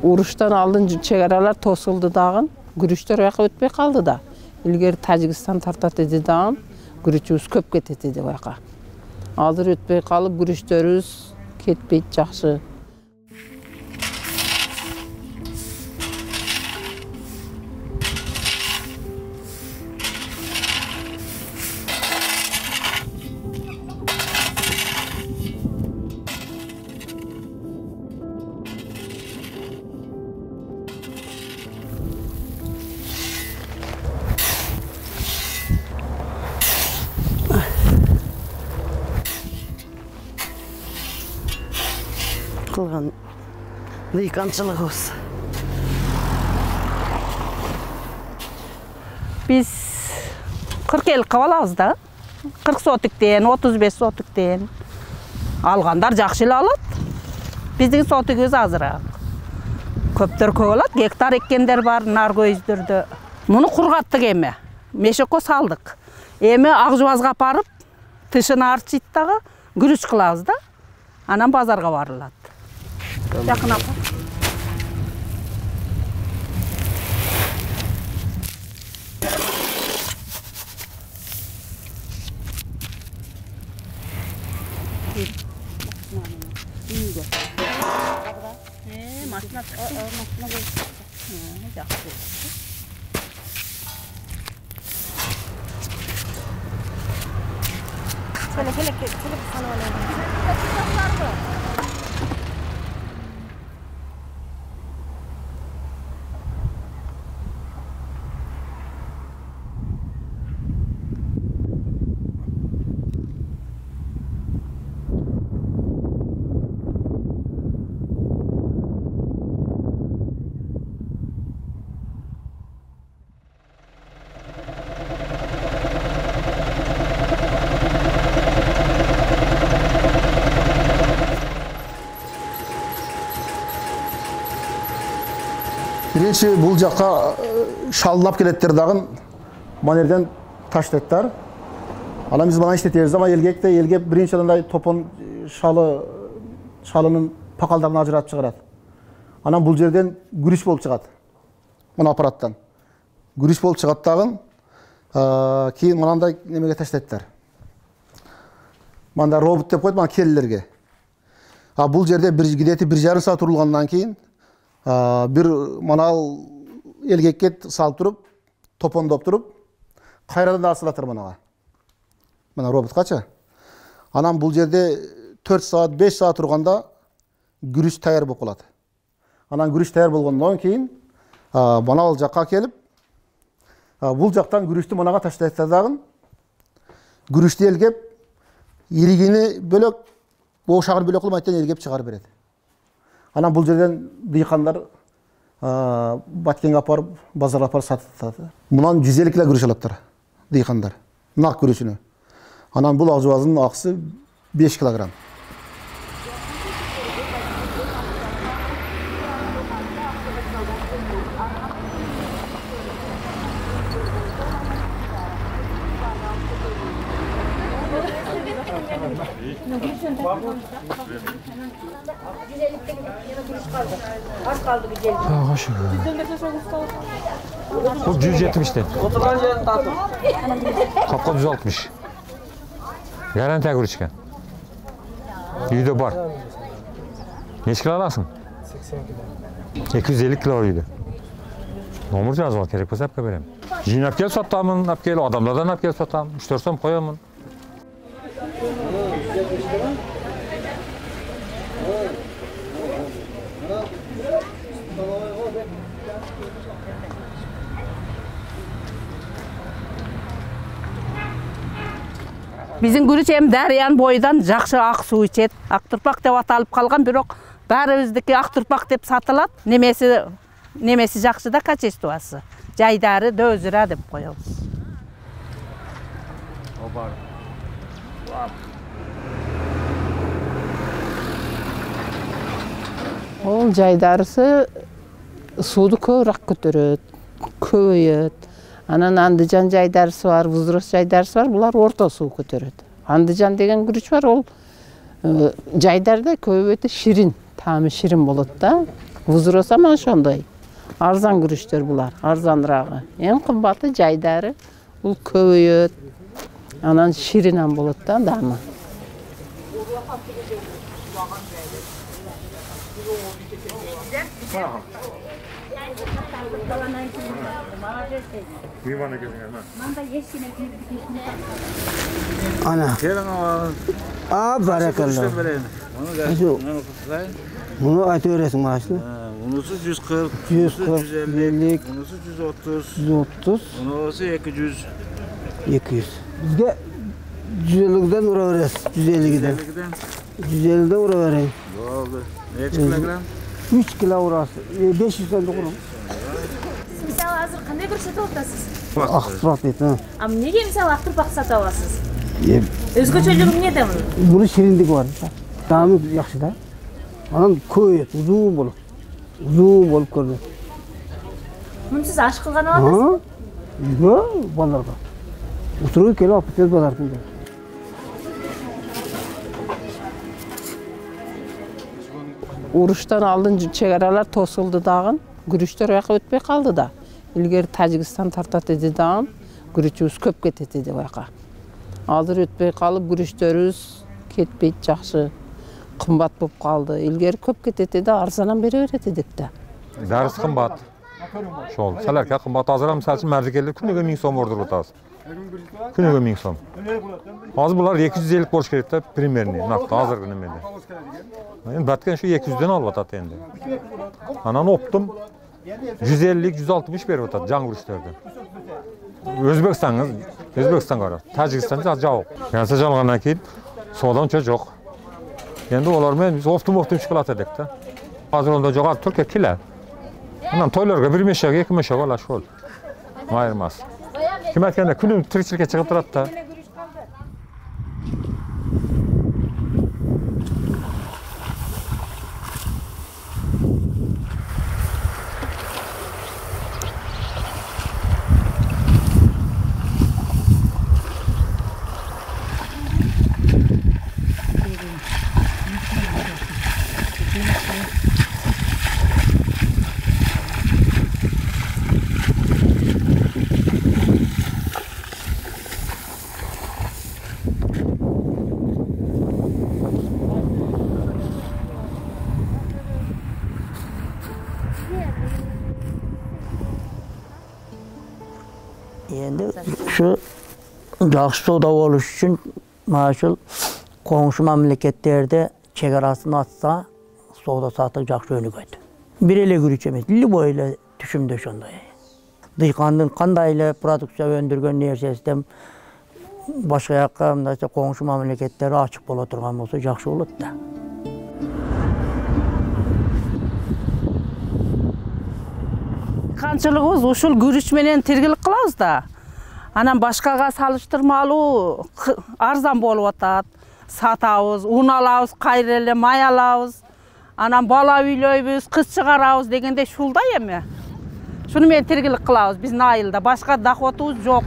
Урыштан алдын чегаралар тосылды дагын, күрүчтөр аяка өтпөй калды да. Илгери Тажикстан тартат эди дагын, күрүчүбүз көп кетет эди аяка. Азыр өтпөй калып, күрүчтөрүбүз кетпейт жакшы. Кылган дыйканчылык осы. Biz 40-50 кабалабыз да. 40 сотиктен, 35 сотиктен. Алгандар жакшы эле алат. Биздин сотигибиз азыраак. Көптөр көп алат, гектар эккендер бар нар көйүздөрдө. Муну кургаттык эми. Мешекко салдык. Эми Акжубазга апарып, тышын арчыйт дагы күрүч кылабыз да. Анан базарга барылат. Жақын апа. Машина Биринчи бул жакка шалынап келеттер дагы манерден таштеттер. Анан биз мына иштетебиз, ама элге биринчи андай топон шалынын пакалдарын ажыратып чыгарат. Анан бул жерден күрүч болуп чыгат. Мына аппараттан. Күрүч болуп чыгат дагы кийин мынандай немеге таштеттер. Мында робот деп койт, мына келлерге. Бул жерде где-то 1,5 саат турулгандан кийин bir manal elgekке салып туруп, топондоп туруп, кайрадан да асылатыр мынага. Мына роботкачы. Анан бул жерде 4 саат, 5 саат турганда күрүч таяр болуп калат. Анан күрүч таяр болгондон кийин манал жакка келип, бул жактан күрүчтү мынага таштайт дагы. Күрүчтү элгеп, иригини бөлөк, бошагыр бөлөк кылып айттан элгеп чыгарып берет. Анан бул жерден дыйкандар Баткенге апарып, базарга апарып сатат. Мунан 150 кило күрүч алаттар дыйкандар. Нак күрүчүнү. Анан бул Акжубаздын акысы 5 килограмм. Bu 170'ten. Kapka 160. Garantiya күрүчкөн. Үйдө бар. Нече кило аласың? 80 кило. 250 кило үйдө. Номер жазып ал, керек болсо апка берем. Жыйнап келип сатамын, алып келип адамдардан алып келип сатам. 3-4 сом коёмун. Биздин күрүч эми дарыянын бойудан жакшы ак суу ичет. Ак турпак деп аталып калган, бирок баарыбыздыкы ак турпак деп сатылат. Немеси жакшы да, качествосы. Жайдары дөзүрө деп коебуз. Ол жайдарысы сууду көбүрөөк көтөрөт, көбөйөт. Анан Андыжан жайдарысы бар, Вузрос жайдарысы бар, булар орто суу көтөрөт. Андыжан деген күрүч бар, ол жайдарда көбөйөт, ширин, таамы ширин болот да. Вузроса мана ошондой. Арзан күрүчтөр булар, арзанырагы. Эң кымбаты жайдары. Бул көбөйөт. Анан ширинан болот да дамы. Ana. Barakallah. Bunu atıyorsun maaşlı. Unusu 140, 140, unusu 130, 130, unusu 200. 200. Bizge 150'den vura veririz. 150'den. 150'den vura vereyim. Oldu. Ne kilogram? 3 kilo vurası. 500'den de kurum. Siz misal hazır qanday ko'rsatib o'tasiz? Aksprat et ha. Ama nega misal aqtirib sata olasiz? O'zgachalig'i neda buni? Bunu şirinlik var. Tamı yaxşı da. Anam koyuyor. Uzun bulup. Uzun bulup gördüm. Buni siz ash qilgan olasiz? Ha? Yo, balarga. Oturup kelip apıtez balardım. Урыштан алдын чегаралар тосулду дагы. Күрүчтөр аяка өтпөй калды да. Илгери Тажикстан тартат эди дагы. Күрүчүбүз көп кетет эди аяка. Азыр өтпөй калып күрүчтөрүбүз кетпейт жакшы. Кымбат болуп калды. Илгери көп кетет эди, арзанан бере берет эдик да. Дәріс қымбат. Шол. Сәлерке қымбат. Азыра мысал үшін мәрдігерлер күніге 1000 сом ордырып отырасыз. Күніге 1000 сом. Азыр бұлар 250 болуш керек та примерно. Нақты азыр күні менде. Енді бәткен şu 200'ден алып атат енді. Анан оптым 150-160 беріп атат жан күріштерден. Өзбекстан қара. Тәжікстан жауық. Кәнсе жалғаннан кейін содан жоқ. Енді олармен biz оптым шығылат едік та. Азыр онда жоғар Түркия келер. Анан тойларга bir мешек, 2 мешек ала шол. Айырмас. Ким айтканда күнүм тиричиликке чыгып турат да. Endi şu yaxşı soda oluş üçün maşul qoңшу mamlakatlerde chegarasini atsa soda satıq yaxşı önügöydü. Bir ele gürüç emes, любой ele düşümde şonday. Dıyqandın qandayla produksiya öndürgön nersesinden başka yakka mındaça qoңшу mamlakatlere açık bola turgan bolsa yaxşı bolot da. Kançılığımız uşul gürüç menen tirgilik kılabız da. Anam başkaga salıştırmalı arzan bolup atat. Satabız, un alabız, kayrele may alabız. Anam bala üylöybüz, kız çıkarabız degende şulda emi. Şunu men tirgilik kılabız biz Nail'da. Başka doходубуз жок.